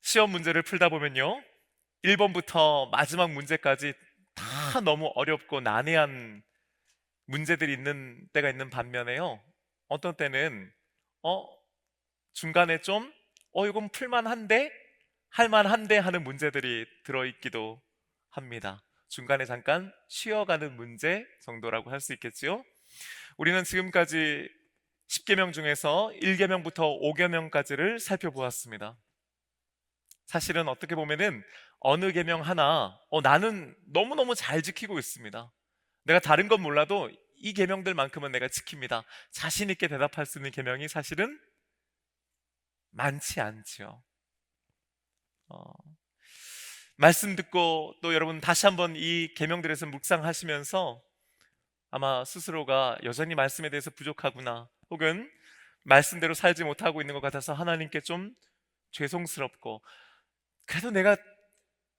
시험 문제를 풀다 보면요, 1번부터 마지막 문제까지 다 너무 어렵고 난해한 문제들이 있는 때가 있는 반면에요, 어떤 때는 어 중간에 좀 이건 풀만한데, 할만한데 하는 문제들이 들어있기도 합니다. 중간에 잠깐 쉬어가는 문제 정도라고 할 수 있겠지요. 우리는 지금까지 10계명 중에서 1계명부터 5계명까지를 살펴보았습니다. 사실은 어떻게 보면은 어느 계명 하나 나는 너무너무 잘 지키고 있습니다, 내가 다른 건 몰라도 이 계명들만큼은 내가 지킵니다, 자신 있게 대답할 수 있는 계명이 사실은 많지 않지요. 어, 말씀 듣고 또 여러분 다시 한번 이 계명들에서 묵상하시면서 아마 스스로가 여전히 말씀에 대해서 부족하구나, 혹은 말씀대로 살지 못하고 있는 것 같아서 하나님께 좀 죄송스럽고, 그래도 내가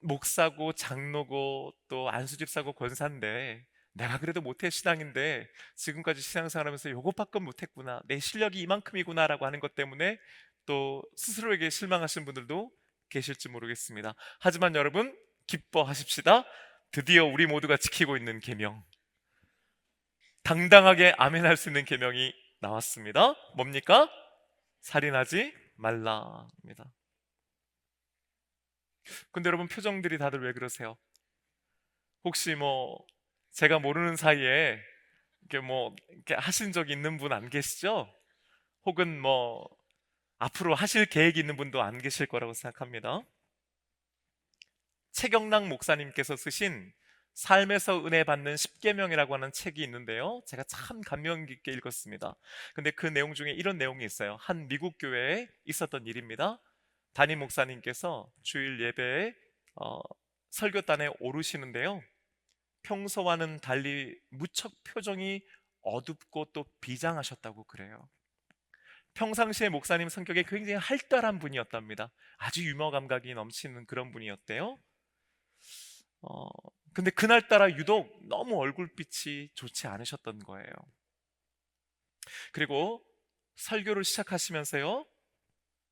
목사고 장로고 또 안수집사고 권사인데 내가 그래도 모태 신앙인데 지금까지 신앙생활하면서 요것밖에 못했구나, 내 실력이 이만큼이구나 라고 하는 것 때문에 또 스스로에게 실망하신 분들도 계실지 모르겠습니다. 하지만 여러분, 기뻐하십시다. 드디어 우리 모두가 지키고 있는 계명, 당당하게 아멘할 수 있는 계명이 나왔습니다. 뭡니까? 살인하지 말라입니다. 근데 여러분, 표정들이 다들 왜 그러세요? 혹시 제가 모르는 사이에 이렇게 하신 적 있는 분 안 계시죠? 혹은 앞으로 하실 계획이 있는 분도 안 계실 거라고 생각합니다. 최경락 목사님께서 쓰신 삶에서 은혜 받는 10계명이라고 하는 책이 있는데요, 제가 참 감명 깊게 읽었습니다. 근데 그 내용 중에 이런 내용이 있어요. 한 미국 교회에 있었던 일입니다. 담임 목사님께서 주일 예배에 어, 설교단에 오르시는데요, 평소와는 달리 무척 표정이 어둡고 또 비장하셨다고 그래요. 평상시에 목사님 성격이 굉장히 활달한 분이었답니다. 아주 유머 감각이 넘치는 그런 분이었대요. 어, 근데 그날따라 유독 너무 얼굴빛이 좋지 않으셨던 거예요. 그리고 설교를 시작하시면서요,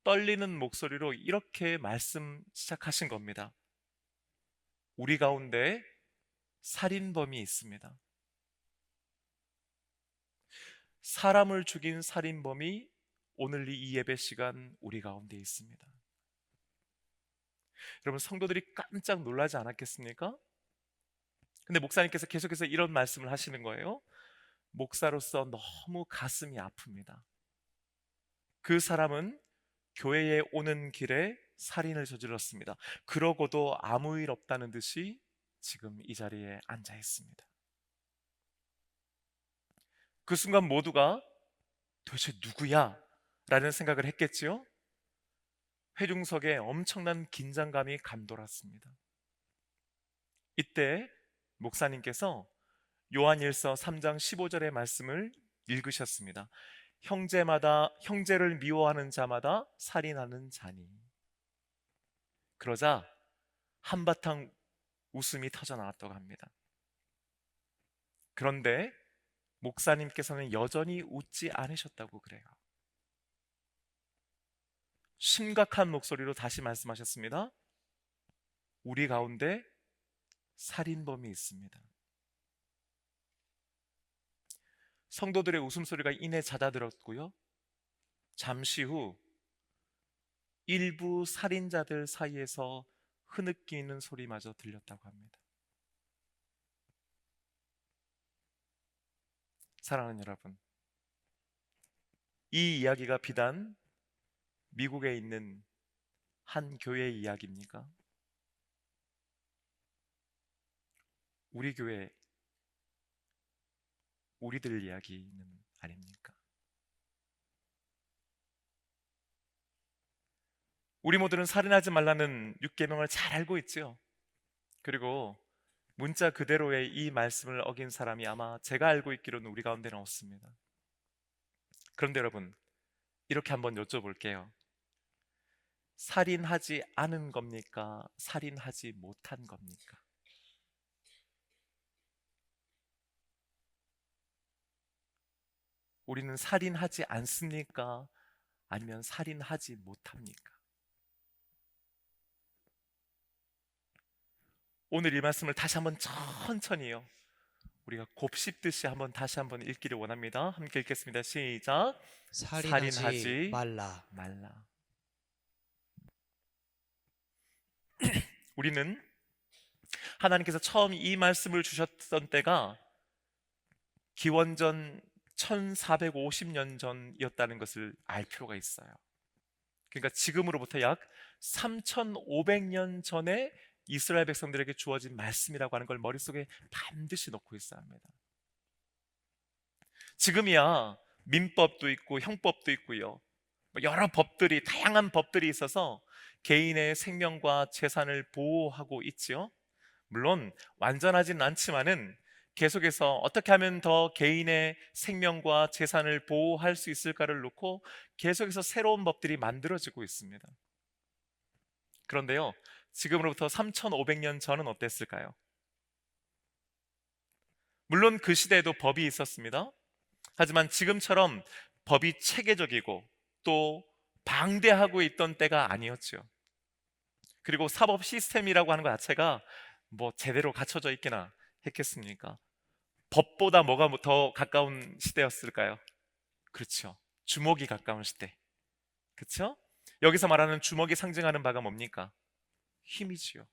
떨리는 목소리로 이렇게 말씀 시작하신 겁니다. 우리 가운데 살인범이 있습니다. 사람을 죽인 살인범이 오늘 이 예배 시간 우리 가운데 있습니다. 여러분, 성도들이 깜짝 놀라지 않았겠습니까? 근데 목사님께서 계속해서 이런 말씀을 하시는 거예요. 목사로서 너무 가슴이 아픕니다. 그 사람은 교회에 오는 길에 살인을 저질렀습니다. 그러고도 아무 일 없다는 듯이 지금 이 자리에 앉아 있습니다. 그 순간 모두가 도대체 누구야? 라는 생각을 했겠지요. 회중석에 엄청난 긴장감이 감돌았습니다. 이때 목사님께서 요한일서 3장 15절의 말씀을 읽으셨습니다. 형제를 미워하는 자마다 살인하는 자니. 그러자 한바탕 웃음이 터져 나왔다고 합니다. 그런데 목사님께서는 여전히 웃지 않으셨다고 그래요. 심각한 목소리로 다시 말씀하셨습니다. 우리 가운데 살인범이 있습니다. 성도들의 웃음소리가 이내 잦아들었고요, 잠시 후 일부 살인자들 사이에서 흐느끼는 소리마저 들렸다고 합니다. 사랑하는 여러분, 이 이야기가 비단 미국에 있는 한 교회의 이야기입니까? 우리 교회, 우리들 이야기는 아닙니까? 우리 모두는 살인하지 말라는 6계명을 잘 알고 있지요. 그리고 문자 그대로의 이 말씀을 어긴 사람이 아마 제가 알고 있기로는 우리 가운데는 없습니다. 그런데 여러분, 이렇게 한번 여쭤볼게요. 살인하지 않은 겁니까? 살인하지 못한 겁니까? 우리는 살인하지 않습니까? 아니면 살인하지 못합니까? 오늘 이 말씀을 다시 한번 천천히요, 우리가 곱씹듯이 한번 다시 한번 읽기를 원합니다. 함께 읽겠습니다. 시작. 살인하지 살인하지 말라. 말라. 우리는 하나님께서 처음 이 말씀을 주셨던 때가 기원전 1450년 전이었다는 것을 알 필요가 있어요. 그러니까 지금으로부터 약 3500년 전에 이스라엘 백성들에게 주어진 말씀이라고 하는 걸 머릿속에 반드시 넣고 있어야 합니다. 지금이야 민법도 있고 형법도 있고요, 여러 법들이, 다양한 법들이 있어서 개인의 생명과 재산을 보호하고 있지요. 물론 완전하진 않지만은 계속해서 어떻게 하면 더 개인의 생명과 재산을 보호할 수 있을까를 놓고 계속해서 새로운 법들이 만들어지고 있습니다. 그런데요, 지금으로부터 3500년 전은 어땠을까요? 물론 그 시대에도 법이 있었습니다. 하지만 지금처럼 법이 체계적이고 또 방대하고 있던 때가 아니었죠. 그리고 사법 시스템이라고 하는 것 자체가 뭐 제대로 갖춰져 있기나 했겠습니까? 법보다 뭐가 더 가까운 시대였을까요? 그렇죠. 주먹이 가까운 시대. 그렇죠? 여기서 말하는 주먹이 상징하는 바가 뭡니까? 힘이지요.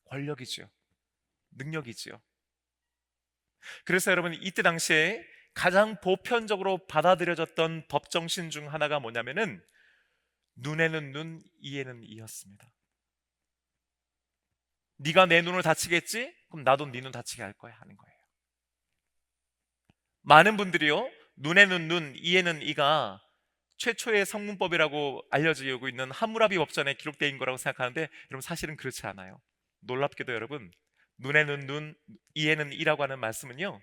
권력이지요. 능력이지요. 그래서 여러분, 이때 당시에 가장 보편적으로 받아들여졌던 법 정신 중 하나가 뭐냐면은 눈에는 눈, 이에는 이였습니다. 네가 내 눈을 다치겠지? 그럼 나도 네 눈 다치게 할 거야 하는 거예요. 많은 분들이요, 눈에는 눈, 이에는 이가 최초의 성문법이라고 알려지고 있는 함무라비 법전에 기록되어 있는 거라고 생각하는데, 여러분 사실은 그렇지 않아요. 놀랍게도 여러분, 눈에는 눈, 이에는 이라고 하는 말씀은요,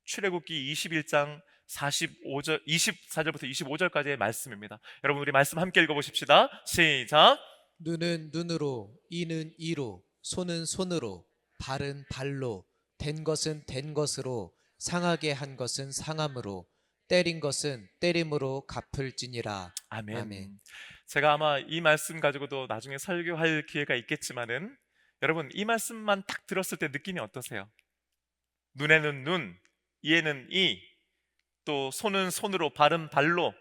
출애굽기 21장 45절, 24절부터 25절까지의 말씀입니다. 여러분, 우리 말씀 함께 읽어보십시다. 시작. 눈은 눈으로, 이는 이로, 손은 손으로, 발은 발로, 된 것은 된 것으로, 상하게 한 것은 상함으로, 때린 것은 때림으로 갚을지니라. 아멘. 아멘. 제가 아마 이 말씀 가지고도 나중에 설교할 기회가 있겠지만은, 여러분 이 말씀만 딱 들었을 때 느낌이 어떠세요? 눈에는 눈, 이에는 이, 또 손은 손으로, 발은 발로,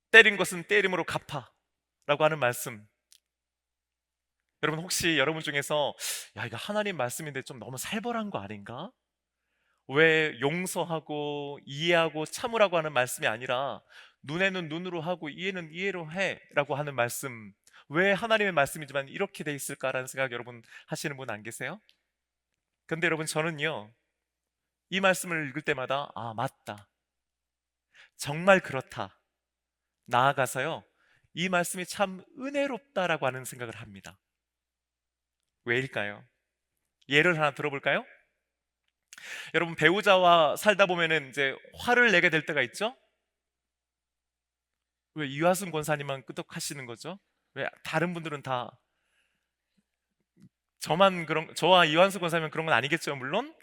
때린 것은 때림으로 갚아 라고 하는 말씀. 여러분 혹시 여러분 중에서 야, 이거 하나님 말씀인데 좀 너무 살벌한 거 아닌가? 왜 용서하고 이해하고 참으라고 하는 말씀이 아니라 눈에는 눈으로 하고 이해는 이해로 해 라고 하는 말씀, 왜 하나님의 말씀이지만 이렇게 돼 있을까라는 생각 여러분 하시는 분 안 계세요? 근데 여러분 저는요, 이 말씀을 읽을 때마다 아, 맞다, 정말 그렇다, 나아가서요, 이 말씀이 참 은혜롭다라고 하는 생각을 합니다. 왜일까요? 예를 하나 들어볼까요? 여러분 배우자와 살다 보면은 이제 화를 내게 될 때가 있죠? 왜 이화순 권사님만 끄떡하시는 거죠? 왜 다른 분들은 다, 저만 그런, 저와 이완수 권사님은 그런 건 아니겠죠, 물론.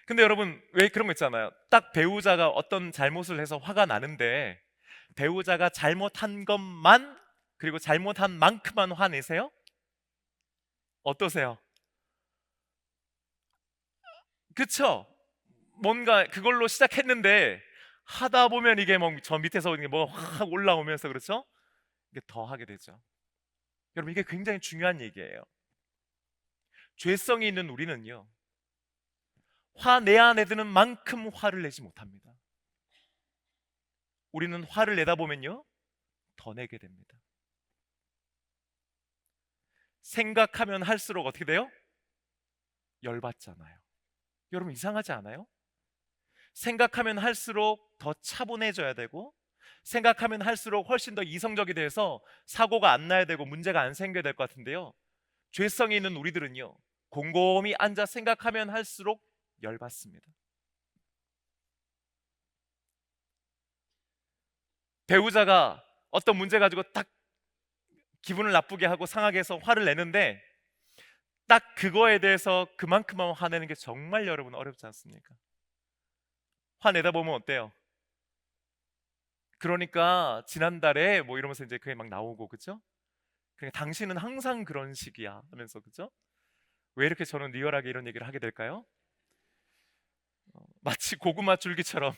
근데 여러분 왜 그런 거 있잖아요. 딱 배우자가 어떤 잘못을 해서 화가 나는데 배우자가 잘못한 것만, 그리고 잘못한 만큼만 화내세요? 어떠세요? 그쵸? 뭔가 그걸로 시작했는데 하다 보면 이게 뭐 저 밑에서 이게 뭐 확 올라오면서, 그렇죠? 이게 더 하게 되죠. 여러분 이게 굉장히 중요한 얘기예요. 죄성이 있는 우리는요, 화내야 내드는 만큼 화를 내지 못합니다. 우리는 화를 내다 보면요, 더 내게 됩니다. 생각하면 할수록 어떻게 돼요? 열받잖아요. 여러분 이상하지 않아요? 생각하면 할수록 더 차분해져야 되고, 생각하면 할수록 훨씬 더 이성적이 돼서 사고가 안 나야 되고 문제가 안 생겨야 될 것 같은데요, 죄성이 있는 우리들은요, 곰곰이 앉아 생각하면 할수록 열받습니다. 배우자가 어떤 문제 가지고 딱 기분을 나쁘게 하고 상하게 해서 화를 내는데, 딱 그거에 대해서 그만큼만 화내는 게 정말 여러분 어렵지 않습니까? 화내다 보면 어때요? 그러니까 지난달에 뭐 이러면서 이제 그게 막 나오고, 그죠? 그러니까 당신은 항상 그런 식이야 하면서, 그죠? 왜 이렇게 저는 리얼하게 이런 얘기를 하게 될까요? 마치 고구마 줄기처럼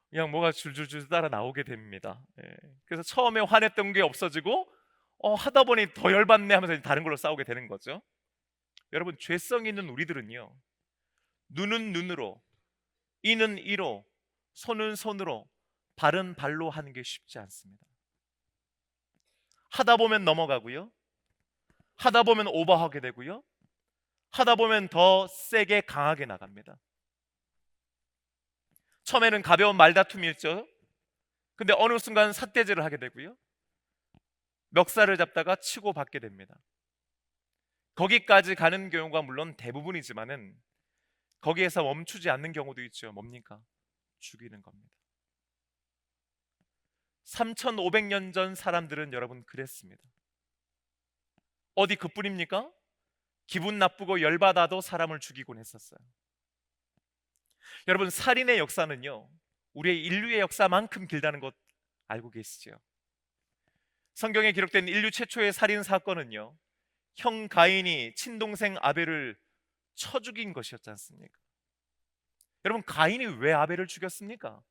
그냥 뭐가 줄줄줄 따라 나오게 됩니다. 예. 그래서 처음에 화냈던 게 없어지고 하다 보니 더 열받네 하면서 다른 걸로 싸우게 되는 거죠. 여러분, 죄성 있는 우리들은요, 눈은 눈으로, 이는 이로, 손은 손으로, 발은 발로 하는 게 쉽지 않습니다. 하다 보면 넘어가고요, 하다 보면 오버하게 되고요, 하다 보면 더 세게 강하게 나갑니다. 처음에는 가벼운 말다툼이었죠. 근데 어느 순간 삿대질을 하게 되고요, 멱살을 잡다가 치고 받게 됩니다. 거기까지 가는 경우가 물론 대부분이지만은 거기에서 멈추지 않는 경우도 있죠. 뭡니까? 죽이는 겁니다. 3,500년 전 사람들은 여러분 그랬습니다. 어디 그뿐입니까? 기분 나쁘고 열받아도 사람을 죽이곤 했었어요. 여러분, 살인의 역사는요, 우리의 인류의 역사만큼 길다는 것 알고 계시죠? 성경에 기록된 인류 최초의 살인 사건은요, 형 가인이 친동생 아벨을 쳐 죽인 것이었지 않습니까? 여러분, 가인이 왜 아벨을 죽였습니까?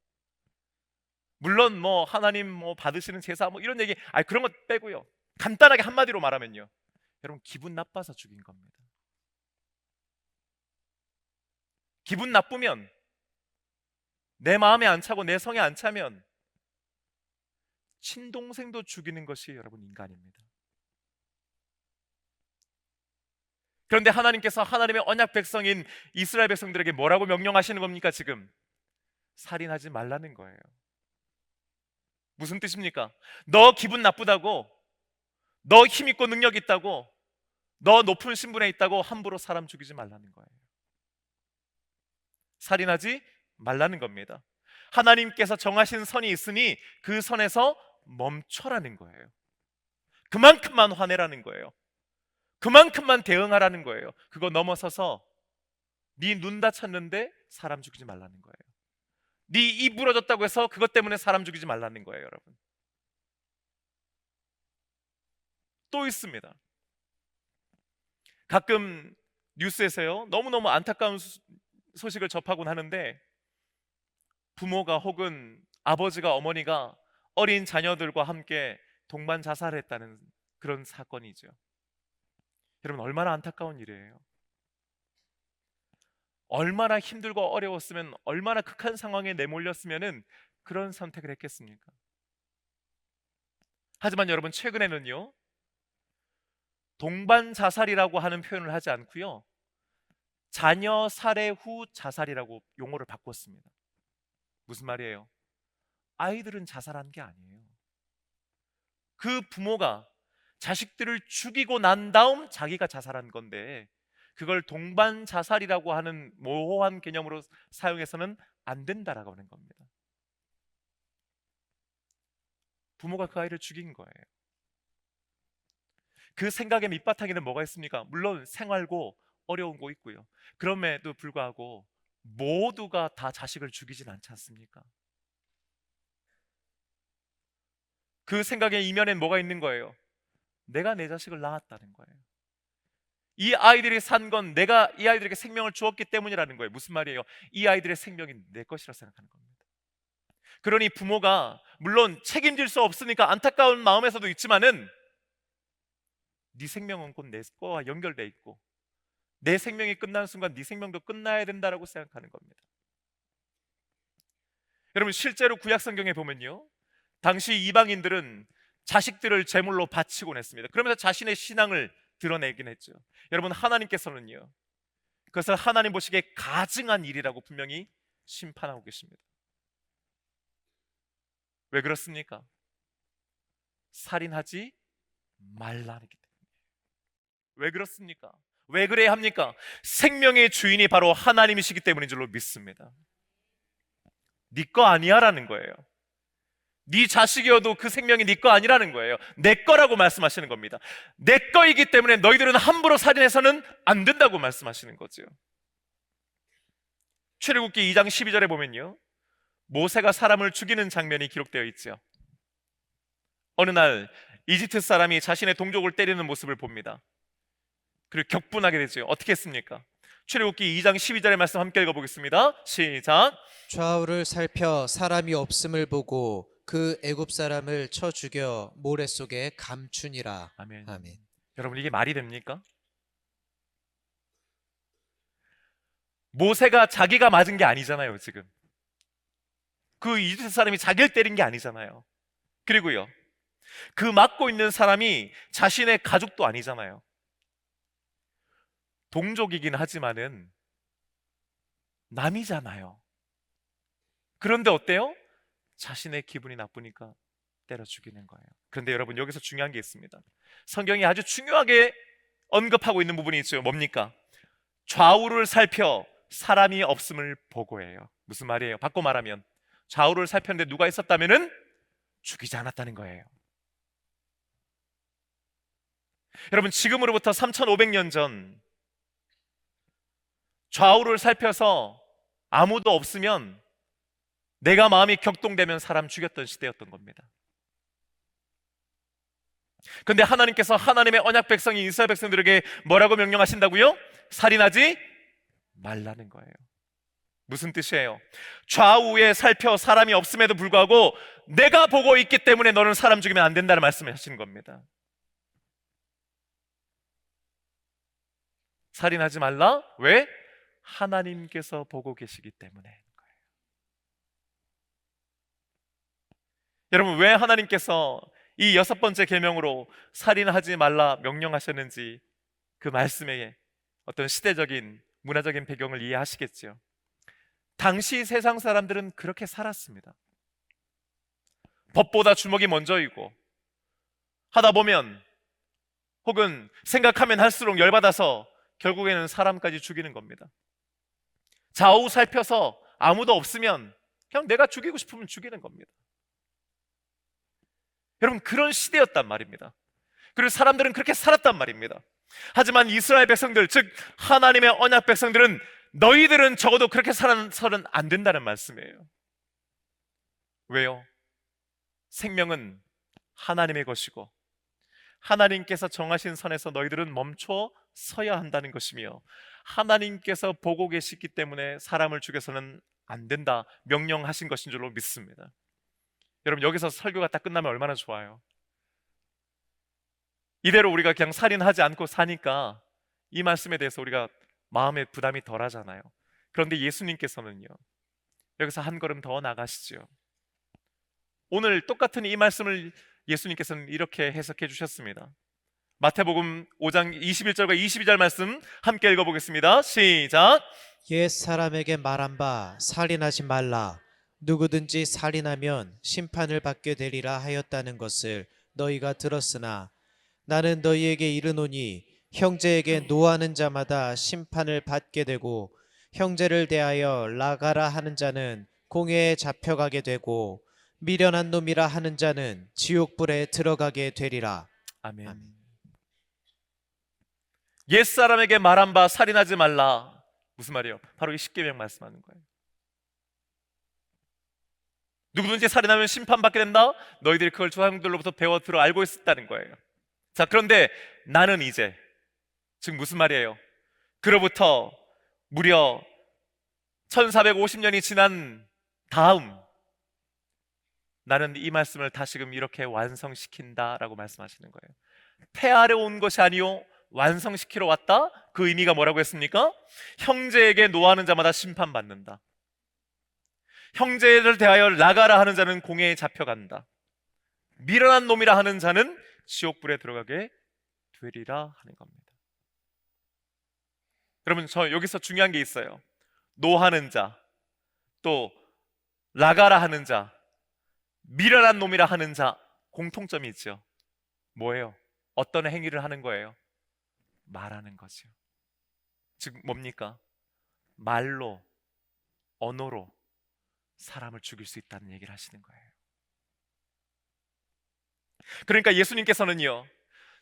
물론 뭐 하나님 뭐 받으시는 제사 뭐 이런 얘기, 그런 것 빼고요, 간단하게 한마디로 말하면요, 여러분, 기분 나빠서 죽인 겁니다. 기분 나쁘면, 내 마음에 안 차고 내 성에 안 차면 친동생도 죽이는 것이 여러분 인간입니다. 그런데 하나님께서 하나님의 언약 백성인 이스라엘 백성들에게 뭐라고 명령하시는 겁니까? 지금 살인하지 말라는 거예요. 무슨 뜻입니까? 너 기분 나쁘다고, 너 힘있고 능력 있다고, 너 높은 신분에 있다고 함부로 사람 죽이지 말라는 거예요. 살인하지 말라는 겁니다. 하나님께서 정하신 선이 있으니 그 선에서 멈춰라는 거예요. 그만큼만 화내라는 거예요. 그만큼만 대응하라는 거예요. 그거 넘어서서 네 눈 다쳤는데 사람 죽이지 말라는 거예요. 네 입 부러졌다고 해서 그것 때문에 사람 죽이지 말라는 거예요, 여러분. 또 있습니다. 가끔 뉴스에서요, 너무너무 안타까운 소식을 접하곤 하는데, 부모가 혹은 아버지가, 어머니가 어린 자녀들과 함께 동반 자살했다는 그런 사건이죠. 여러분, 얼마나 안타까운 일이에요. 얼마나 힘들고 어려웠으면, 얼마나 극한 상황에 내몰렸으면은 그런 선택을 했겠습니까? 하지만 여러분, 최근에는요, 동반 자살이라고 하는 표현을 하지 않고요, 자녀 살해 후 자살이라고 용어를 바꿨습니다. 무슨 말이에요? 아이들은 자살한 게 아니에요. 그 부모가 자식들을 죽이고 난 다음 자기가 자살한 건데, 그걸 동반 자살이라고 하는 모호한 개념으로 사용해서는 안 된다라고 하는 겁니다. 부모가 그 아이를 죽인 거예요. 그 생각의 밑바탕에는 뭐가 있습니까? 물론 생활고 어려운 거 있고요. 그럼에도 불구하고 모두가 다 자식을 죽이진 않지 않습니까? 그 생각의 이면엔 뭐가 있는 거예요? 내가 내 자식을 낳았다는 거예요. 이 아이들이 산 건 내가 이 아이들에게 생명을 주었기 때문이라는 거예요. 무슨 말이에요? 이 아이들의 생명이 내 것이라 생각하는 겁니다. 그러니 부모가 물론 책임질 수 없으니까 안타까운 마음에서도 있지만은, 네 생명은 곧 내 거와 연결돼 있고 내 생명이 끝나는 순간 네 생명도 끝나야 된다라고 생각하는 겁니다. 여러분, 실제로 구약 성경에 보면요, 당시 이방인들은 자식들을 제물로 바치곤 했습니다. 그러면서 자신의 신앙을 드러내긴 했죠. 여러분, 하나님께서는요, 그것을 하나님 보시기에 가증한 일이라고 분명히 심판하고 계십니다. 왜 그렇습니까? 살인하지 말라기 때문에. 왜 그렇습니까? 왜 그래야 합니까? 생명의 주인이 바로 하나님이시기 때문인 줄로 믿습니다. 네 거 아니야라는 거예요. 네 자식이어도 그 생명이 네 거 아니라는 거예요. 내 거라고 말씀하시는 겁니다. 내 거이기 때문에 너희들은 함부로 살인해서는 안 된다고 말씀하시는 거죠. 출애굽기 2장 12절에 보면요, 모세가 사람을 죽이는 장면이 기록되어 있죠. 어느 날 이집트 사람이 자신의 동족을 때리는 모습을 봅니다. 그리고 격분하게 되죠. 어떻게 했습니까? 출애굽기 2장 12절의 말씀 함께 읽어보겠습니다. 시작. 좌우를 살펴 사람이 없음을 보고 그 애굽 사람을 쳐 죽여 모래 속에 감추니라. 아멘. 아멘. 여러분, 이게 말이 됩니까? 모세가 자기가 맞은 게 아니잖아요. 지금 그 이집트 사람이 자기를 때린 게 아니잖아요. 그리고요, 그 맞고 있는 사람이 자신의 가족도 아니잖아요. 동족이긴 하지만은 남이잖아요. 그런데 어때요? 자신의 기분이 나쁘니까 때려 죽이는 거예요. 그런데 여러분, 여기서 중요한 게 있습니다. 성경이 아주 중요하게 언급하고 있는 부분이 있어요. 뭡니까? 좌우를 살펴 사람이 없음을 보고해요. 무슨 말이에요? 바꿔 말하면 좌우를 살폈는데 누가 있었다면은 죽이지 않았다는 거예요. 여러분, 지금으로부터 3,500년 전 좌우를 살펴서 아무도 없으면 내가 마음이 격동되면 사람 죽였던 시대였던 겁니다. 근데 하나님께서 하나님의 언약 백성인 이스라엘 백성들에게 뭐라고 명령하신다고요? 살인하지 말라는 거예요. 무슨 뜻이에요? 좌우에 살펴 사람이 없음에도 불구하고 내가 보고 있기 때문에 너는 사람 죽이면 안 된다는 말씀을 하시는 겁니다. 살인하지 말라? 왜? 하나님께서 보고 계시기 때문에 거예요. 여러분, 왜 하나님께서 이 6번째 계명으로 살인하지 말라 명령하셨는지 그 말씀의 어떤 시대적인 문화적인 배경을 이해하시겠죠. 당시 세상 사람들은 그렇게 살았습니다. 법보다 주먹이 먼저이고, 하다 보면 혹은 생각하면 할수록 열받아서 결국에는 사람까지 죽이는 겁니다. 좌우 살펴서 아무도 없으면 그냥 내가 죽이고 싶으면 죽이는 겁니다. 여러분, 그런 시대였단 말입니다. 그리고 사람들은 그렇게 살았단 말입니다. 하지만 이스라엘 백성들, 즉 하나님의 언약 백성들은 너희들은 적어도 그렇게 살아서는 안 된다는 말씀이에요. 왜요? 생명은 하나님의 것이고 하나님께서 정하신 선에서 너희들은 멈춰 서야 한다는 것이며, 하나님께서 보고 계시기 때문에 사람을 죽여서는 안 된다 명령하신 것인 줄로 믿습니다. 여러분, 여기서 설교가 딱 끝나면 얼마나 좋아요. 이대로 우리가 그냥 살인하지 않고 사니까 이 말씀에 대해서 우리가 마음의 부담이 덜 하잖아요. 그런데 예수님께서는요, 여기서 한 걸음 더 나가시죠. 오늘 똑같은 이 말씀을 예수님께서는 이렇게 해석해 주셨습니다. 마태복음 5장 21절과 22절 말씀 함께 읽어보겠습니다. 시작. 옛 사람에게 말한 바 살인하지 말라. 누구든지 살인하면 심판을 받게 되리라 하였다는 것을 너희가 들었으나 나는 너희에게 이르노니 형제에게 노하는 자마다 심판을 받게 되고 형제를 대하여 나가라 하는 자는 공회에 잡혀가게 되고 미련한 놈이라 하는 자는 지옥불에 들어가게 되리라. 아멘. 아멘. 옛사람에게 말한 바 살인하지 말라. 무슨 말이에요? 바로 이 십계명 말씀하는 거예요. 누구든지 살인하면 심판받게 된다. 너희들이 그걸 조상들로부터 배워 들어 알고 있었다는 거예요. 자, 그런데 나는 이제, 즉 무슨 말이에요? 그로부터 무려 1450년이 지난 다음 나는 이 말씀을 다시금 이렇게 완성시킨다라고 말씀하시는 거예요. 폐하려 온 것이 아니요 완성시키러 왔다. 그 의미가 뭐라고 했습니까? 형제에게 노하는 자마다 심판받는다. 형제를 대하여 나가라 하는 자는 공회에 잡혀간다. 미련한 놈이라 하는 자는 지옥불에 들어가게 되리라 하는 겁니다. 여러분, 저 여기서 중요한 게 있어요. 노하는 자, 또 나가라 하는 자, 미련한 놈이라 하는 자, 공통점이 있죠. 뭐예요? 어떤 행위를 하는 거예요? 말하는 거죠. 즉 뭡니까? 말로, 언어로 사람을 죽일 수 있다는 얘기를 하시는 거예요. 그러니까 예수님께서는요,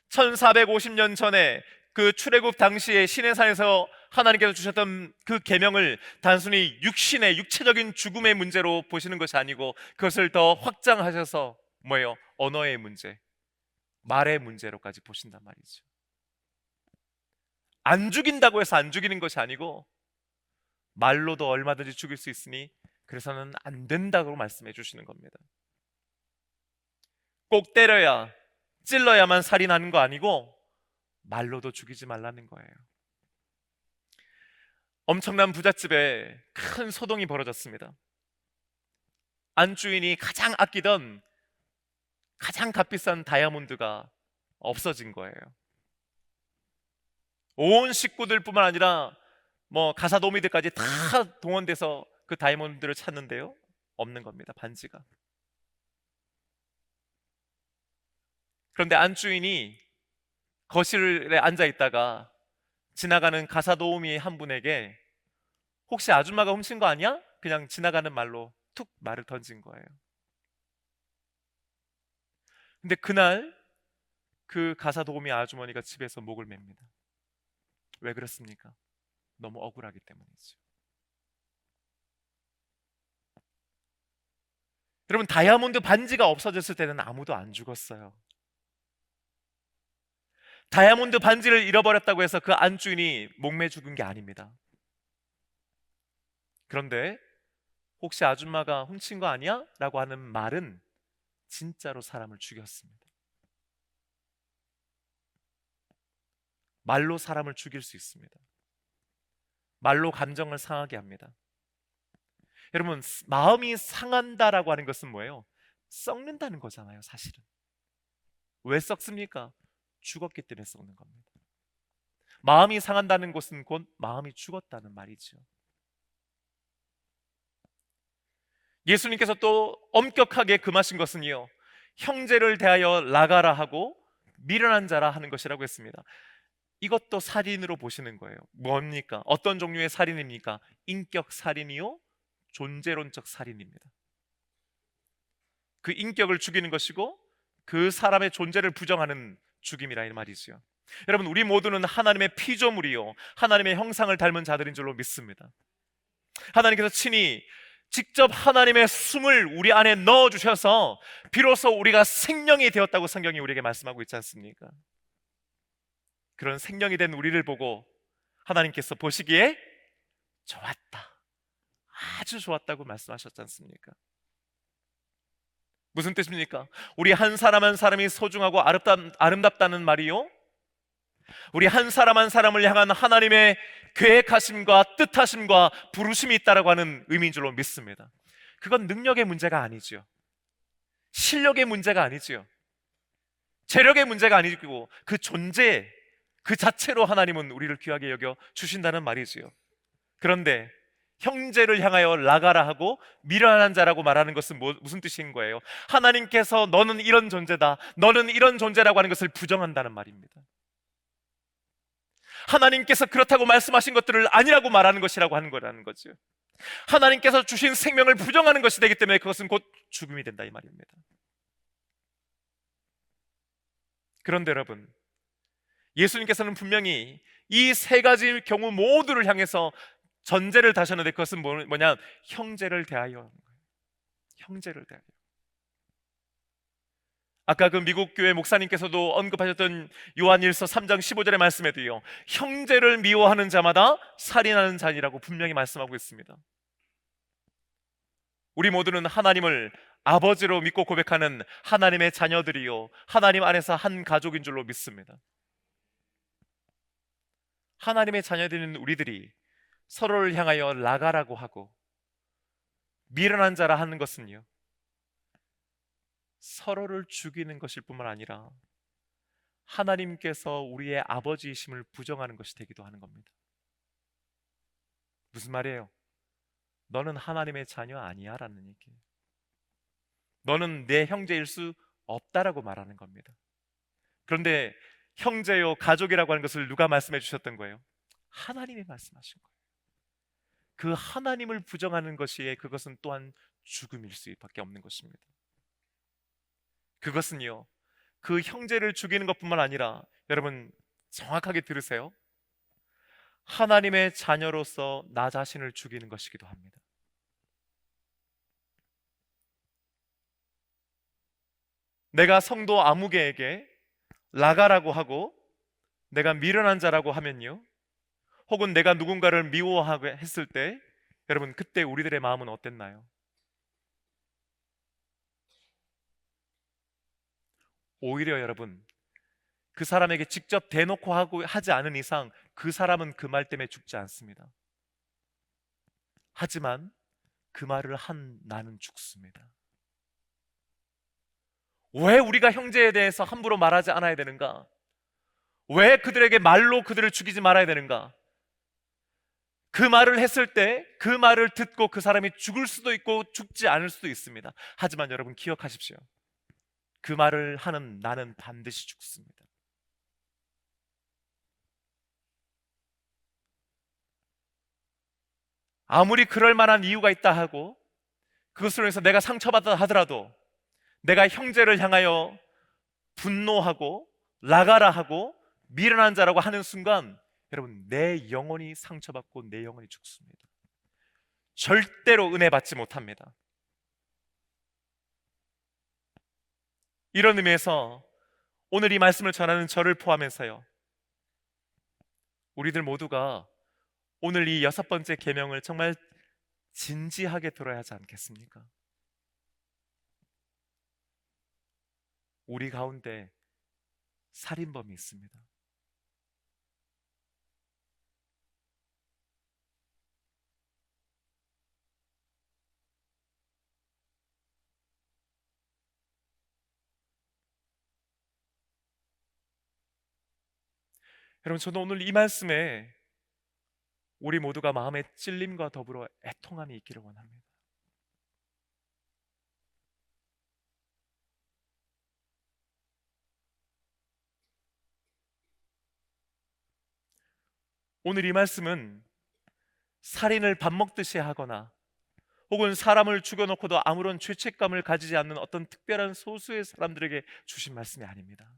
1450년 전에 그 출애굽 당시에 시내산에서 하나님께서 주셨던 그 계명을 단순히 육신의 육체적인 죽음의 문제로 보시는 것이 아니고 그것을 더 확장하셔서 뭐예요? 언어의 문제, 말의 문제로까지 보신단 말이죠. 안 죽인다고 해서 안 죽이는 것이 아니고 말로도 얼마든지 죽일 수 있으니 그래서는 안 된다고 말씀해 주시는 겁니다. 꼭 때려야 찔러야만 살인하는 거 아니고 말로도 죽이지 말라는 거예요. 엄청난 부잣집에 큰 소동이 벌어졌습니다. 안주인이 가장 아끼던 가장 값비싼 다이아몬드가 없어진 거예요. 온 식구들뿐만 아니라 가사도우미들까지 다 동원돼서 그 다이아몬드를 찾는데요, 없는 겁니다. 반지가. 그런데 안주인이 거실에 앉아 있다가 지나가는 가사도우미 한 분에게 혹시 아줌마가 훔친 거 아니야? 그냥 지나가는 말로 툭 말을 던진 거예요. 근데 그날 그 가사도우미 아주머니가 집에서 목을 맵니다. 왜 그렇습니까? 너무 억울하기 때문이죠. 여러분, 다이아몬드 반지가 없어졌을 때는 아무도 안 죽었어요. 다이아몬드 반지를 잃어버렸다고 해서 그 안주인이 목매 죽은 게 아닙니다. 그런데 혹시 아줌마가 훔친 거 아니야? 라고 하는 말은 진짜로 사람을 죽였습니다. 말로 사람을 죽일 수 있습니다. 말로 감정을 상하게 합니다. 여러분, 마음이 상한다라고 하는 것은 뭐예요? 썩는다는 거잖아요, 사실은. 왜 썩습니까? 죽었기 때문에 썩는 겁니다. 마음이 상한다는 것은 곧 마음이 죽었다는 말이죠. 예수님께서 또 엄격하게 금하신 것은요, 형제를 대하여 나가라 하고 미련한 자라 하는 것이라고 했습니다. 이것도 살인으로 보시는 거예요. 뭡니까? 어떤 종류의 살인입니까? 인격 살인이요, 존재론적 살인입니다. 그 인격을 죽이는 것이고 그 사람의 존재를 부정하는 죽임이라 이 말이죠. 여러분, 우리 모두는 하나님의 피조물이요, 하나님의 형상을 닮은 자들인 줄로 믿습니다. 하나님께서 친히 직접 하나님의 숨을 우리 안에 넣어주셔서 비로소 우리가 생명이 되었다고 성경이 우리에게 말씀하고 있지 않습니까? 그런 생명이 된 우리를 보고 하나님께서 보시기에 좋았다, 아주 좋았다고 말씀하셨지 않습니까? 무슨 뜻입니까? 우리 한 사람 한 사람이 소중하고 아름답다는 말이요, 우리 한 사람 한 사람을 향한 하나님의 계획하심과 뜻하심과 부르심이 있다라고 하는 의미인 줄로 믿습니다. 그건 능력의 문제가 아니죠. 실력의 문제가 아니죠. 재력의 문제가 아니고 그 존재 그 자체로 하나님은 우리를 귀하게 여겨 주신다는 말이지요. 그런데 형제를 향하여 나가라 하고 미련한 자라고 말하는 것은 무슨 뜻인 거예요? 하나님께서 너는 이런 존재다, 너는 이런 존재라고 하는 것을 부정한다는 말입니다. 하나님께서 그렇다고 말씀하신 것들을 아니라고 말하는 것이라고 하는 거라는 거죠. 하나님께서 주신 생명을 부정하는 것이 되기 때문에 그것은 곧 죽음이 된다 이 말입니다. 그런데 여러분, 예수님께서는 분명히 이 세 가지 경우 모두를 향해서 전제를 다셨는데 그것은 뭐냐? 형제를 대하여 하는 거예요. 형제를 대하여. 아까 그 미국 교회 목사님께서도 언급하셨던 요한일서 3장 15절의 말씀에도요, 형제를 미워하는 자마다 살인하는 자니라고 분명히 말씀하고 있습니다. 우리 모두는 하나님을 아버지로 믿고 고백하는 하나님의 자녀들이요, 하나님 안에서 한 가족인 줄로 믿습니다. 하나님의 자녀들인 우리들이 서로를 향하여 나가라고 하고 미련한 자라 하는 것은요, 서로를 죽이는 것일 뿐만 아니라 하나님께서 우리의 아버지이심을 부정하는 것이 되기도 하는 겁니다. 무슨 말이에요? 너는 하나님의 자녀 아니야 라는 얘기예요. 너는 내 형제일 수 없다라고 말하는 겁니다. 그런데 형제요, 가족이라고 하는 것을 누가 말씀해 주셨던 거예요? 하나님이 말씀하신 거예요. 그 하나님을 부정하는 것이 그것은 또한 죽음일 수밖에 없는 것입니다. 그것은요, 그 형제를 죽이는 것뿐만 아니라, 여러분 정확하게 들으세요, 하나님의 자녀로서 나 자신을 죽이는 것이기도 합니다. 내가 성도 아무개에게 나가라고 하고 내가 미련한 자라고 하면요, 혹은 내가 누군가를 미워하게 했을 때 여러분 그때 우리들의 마음은 어땠나요? 오히려 여러분 그 사람에게 직접 대놓고 하지 않은 이상 그 사람은 그 말 때문에 죽지 않습니다. 하지만 그 말을 한 나는 죽습니다. 왜 우리가 형제에 대해서 함부로 말하지 않아야 되는가? 왜 그들에게 말로 그들을 죽이지 말아야 되는가? 그 말을 했을 때 그 말을 듣고 그 사람이 죽을 수도 있고 죽지 않을 수도 있습니다. 하지만 여러분 기억하십시오. 그 말을 하는 나는 반드시 죽습니다. 아무리 그럴 만한 이유가 있다 하고 그것으로 해서 내가 상처받았다 하더라도 내가 형제를 향하여 분노하고 나가라 하고 미련한 자라고 하는 순간 여러분 내 영혼이 상처받고 내 영혼이 죽습니다. 절대로 은혜 받지 못합니다. 이런 의미에서 오늘 이 말씀을 전하는 저를 포함해서요, 우리들 모두가 오늘 이 6번째 계명을 정말 진지하게 들어야 하지 않겠습니까? 우리 가운데 살인범이 있습니다. 여러분, 저는 오늘 이 말씀에 우리 모두가 마음의 찔림과 더불어 애통함이 있기를 원합니다. 오늘 이 말씀은 살인을 밥 먹듯이 하거나 혹은 사람을 죽여놓고도 아무런 죄책감을 가지지 않는 어떤 특별한 소수의 사람들에게 주신 말씀이 아닙니다.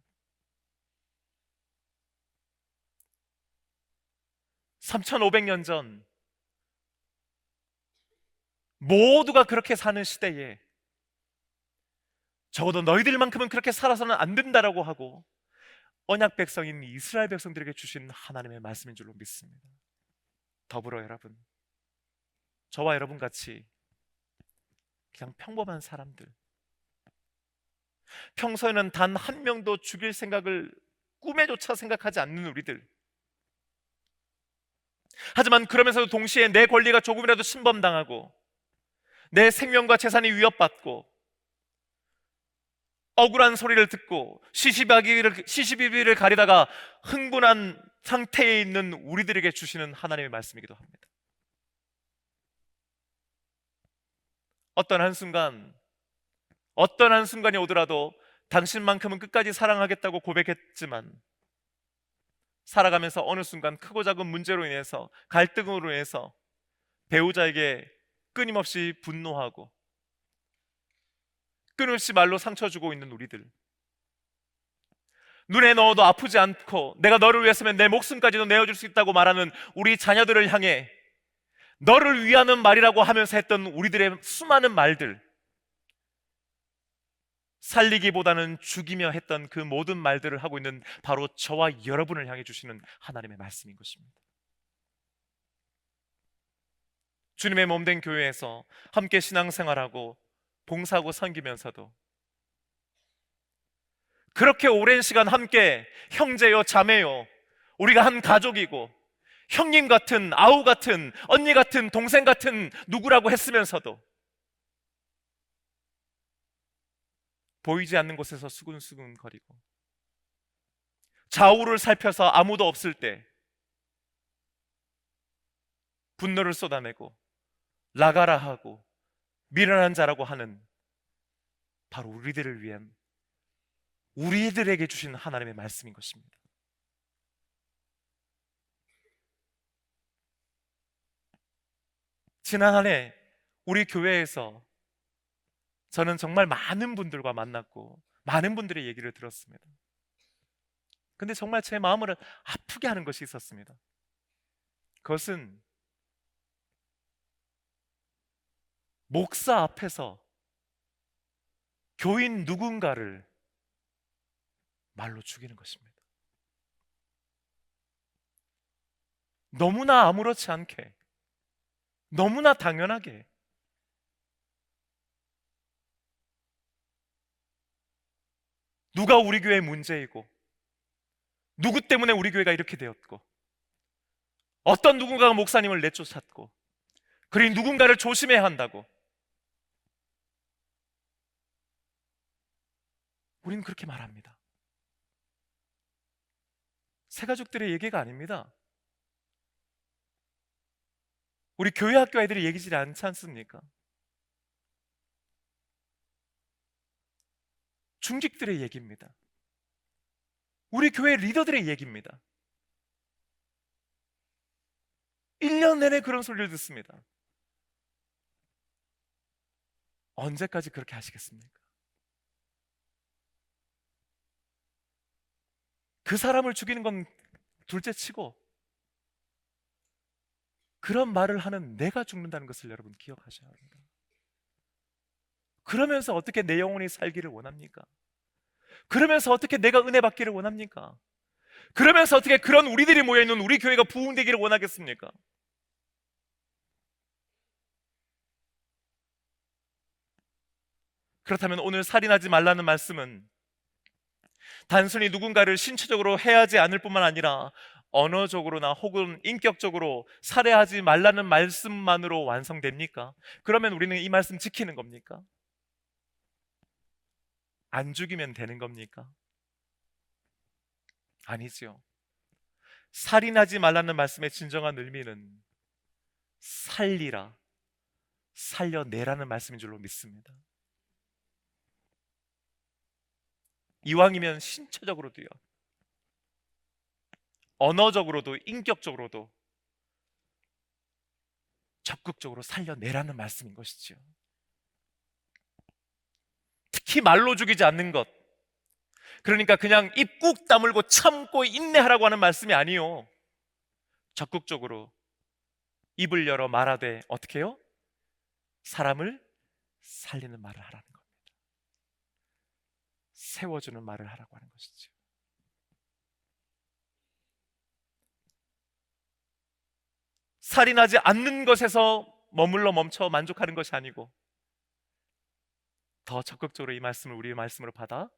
3500년 전 모두가 그렇게 사는 시대에 적어도 너희들만큼은 그렇게 살아서는 안 된다라고 하고 언약 백성인 이스라엘 백성들에게 주신 하나님의 말씀인 줄로 믿습니다. 더불어 여러분, 저와 여러분 같이 그냥 평범한 사람들, 평소에는 단 한 명도 죽일 생각을 꿈에조차 생각하지 않는 우리들, 하지만 그러면서도 동시에 내 권리가 조금이라도 침범당하고 내 생명과 재산이 위협받고 억울한 소리를 듣고 시시비비를 가리다가 흥분한 상태에 있는 우리들에게 주시는 하나님의 말씀이기도 합니다. 어떤 한순간이 오더라도 당신만큼은 끝까지 사랑하겠다고 고백했지만 살아가면서 어느 순간 크고 작은 문제로 인해서 갈등으로 인해서 배우자에게 끊임없이 분노하고 끊임없이 말로 상처 주고 있는 우리들, 눈에 넣어도 아프지 않고 내가 너를 위해서면 내 목숨까지도 내어줄 수 있다고 말하는 우리 자녀들을 향해 너를 위하는 말이라고 하면서 했던 우리들의 수많은 말들, 살리기보다는 죽이며 했던 그 모든 말들을 하고 있는 바로 저와 여러분을 향해 주시는 하나님의 말씀인 것입니다. 주님의 몸된 교회에서 함께 신앙생활하고 봉사하고 섬기면서도 그렇게 오랜 시간 함께 형제요 자매요 우리가 한 가족이고 형님 같은 아우 같은 언니 같은 동생 같은 누구라고 했으면서도 보이지 않는 곳에서 수근수근 거리고 좌우를 살펴서 아무도 없을 때 분노를 쏟아내고 나가라 하고 미련한 자라고 하는 바로 우리들을 위한 우리들에게 주신 하나님의 말씀인 것입니다. 지난 한 해 우리 교회에서 저는 정말 많은 분들과 만났고 많은 분들의 얘기를 들었습니다. 근데 정말 제 마음을 아프게 하는 것이 있었습니다. 그것은 목사 앞에서 교인 누군가를 말로 죽이는 것입니다. 너무나 아무렇지 않게, 너무나 당연하게 누가 우리 교회의 문제이고, 누구 때문에 우리 교회가 이렇게 되었고, 어떤 누군가가 목사님을 내쫓았고, 그리고 누군가를 조심해야 한다고 우리는 그렇게 말합니다. 새가족들의 얘기가 아닙니다. 우리 교회 학교 아이들이 얘기지 않지 않습니까? 중직들의 얘기입니다. 우리 교회 리더들의 얘기입니다. 1년 내내 그런 소리를 듣습니다. 언제까지 그렇게 하시겠습니까? 그 사람을 죽이는 건 둘째 치고, 그런 말을 하는 내가 죽는다는 것을 여러분 기억하셔야 합니다. 그러면서 어떻게 내 영혼이 살기를 원합니까? 그러면서 어떻게 내가 은혜 받기를 원합니까? 그러면서 어떻게 그런 우리들이 모여있는 우리 교회가 부흥되기를 원하겠습니까? 그렇다면 오늘 살인하지 말라는 말씀은 단순히 누군가를 신체적으로 해하지 않을 뿐만 아니라 언어적으로나 혹은 인격적으로 살해하지 말라는 말씀만으로 완성됩니까? 그러면 우리는 이 말씀 지키는 겁니까? 안 죽이면 되는 겁니까? 아니지요. 살인하지 말라는 말씀의 진정한 의미는 살리라, 살려내라는 말씀인 줄로 믿습니다. 이왕이면 신체적으로도요, 언어적으로도 인격적으로도 적극적으로 살려내라는 말씀인 것이지요. 특히 말로 죽이지 않는 것, 그러니까 그냥 입 꾹 다물고 참고 인내하라고 하는 말씀이 아니요, 적극적으로 입을 열어 말하되 어떻게 해요? 사람을 살리는 말을 하라는 겁니다. 세워주는 말을 하라고 하는 것이죠. 살인하지 않는 것에서 머물러 멈춰 만족하는 것이 아니고 더 적극적으로 이 말씀을 우리의 말씀으로 받아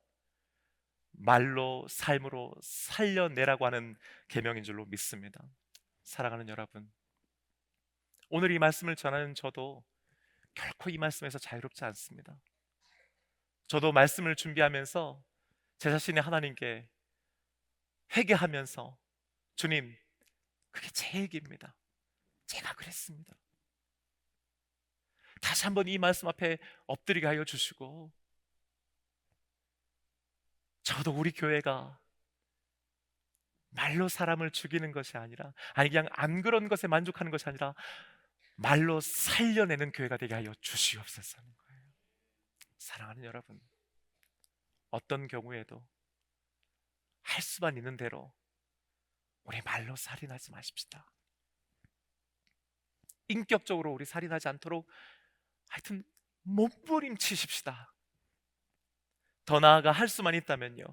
말로 삶으로 살려내라고 하는 계명인 줄로 믿습니다. 사랑하는 여러분, 오늘 이 말씀을 전하는 저도 결코 이 말씀에서 자유롭지 않습니다. 저도 말씀을 준비하면서 제 자신이 하나님께 회개하면서, 주님, 그게 제 얘기입니다. 제가 그랬습니다. 다시 한번 이 말씀 앞에 엎드리게 하여 주시고, 저도 우리 교회가 말로 사람을 죽이는 것이 아니라, 아니 그냥 안 그런 것에 만족하는 것이 아니라 말로 살려내는 교회가 되게 하여 주시옵소서 하는 거예요. 사랑하는 여러분, 어떤 경우에도 할 수만 있는 대로 우리 말로 살인하지 마십시다. 인격적으로 우리 살인하지 않도록 하여튼 몸부림치십시다. 더 나아가 할 수만 있다면요,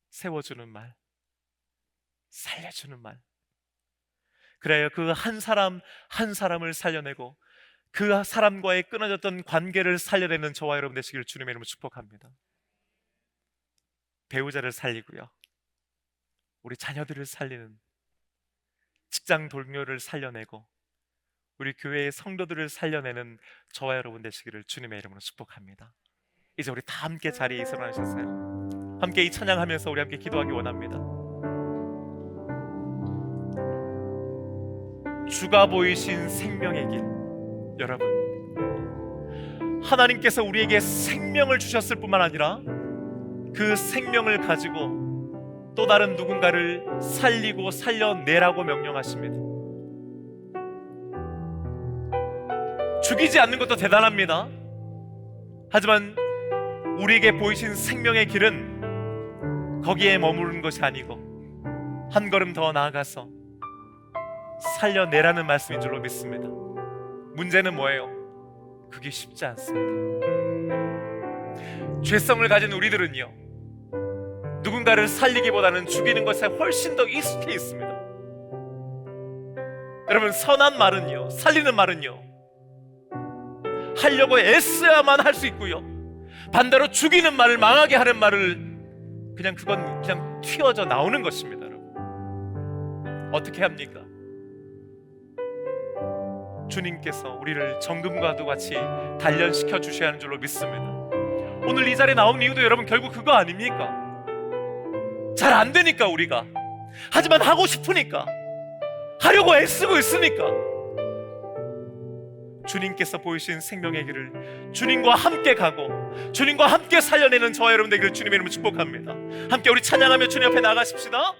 세워주는 말, 살려주는 말, 그래요, 그 한 사람 한 사람을 살려내고 그 사람과의 끊어졌던 관계를 살려내는 저와 여러분 되시기를 주님의 이름으로 축복합니다. 배우자를 살리고요, 우리 자녀들을 살리는, 직장 동료를 살려내고 우리 교회의 성도들을 살려내는 저와 여러분 되시기를 주님의 이름으로 축복합니다. 이제 우리 다 함께 자리에 일어나셨어요. 함께 이 찬양하면서 우리 함께 기도하기 원합니다. 주가 보이신 생명의 길, 여러분, 하나님께서 우리에게 생명을 주셨을 뿐만 아니라 그 생명을 가지고 또 다른 누군가를 살리고 살려내라고 명령하십니다. 죽이지 않는 것도 대단합니다. 하지만 우리에게 보이신 생명의 길은 거기에 머무르는 것이 아니고 한 걸음 더 나아가서 살려내라는 말씀인 줄로 믿습니다. 문제는 뭐예요? 그게 쉽지 않습니다. 죄성을 가진 우리들은요, 누군가를 살리기보다는 죽이는 것에 훨씬 더 익숙해 있습니다. 여러분, 선한 말은요, 살리는 말은요, 하려고 애써야만 할 수 있고요, 반대로 죽이는 말을, 망하게 하는 말을 그건 그냥 튀어져 나오는 것입니다. 여러분, 어떻게 합니까? 주님께서 우리를 정금과도 같이 단련시켜 주셔야 하는 줄로 믿습니다. 오늘 이 자리에 나온 이유도 여러분 결국 그거 아닙니까? 잘 안 되니까, 우리가. 하지만 하고 싶으니까, 하려고 애쓰고 있으니까 주님께서 보이신 생명의 길을 주님과 함께 가고 주님과 함께 살려내는 저와 여러분 되기를 주님의 이름으로 축복합니다. 함께 우리 찬양하며 주님 앞에 나가십시다.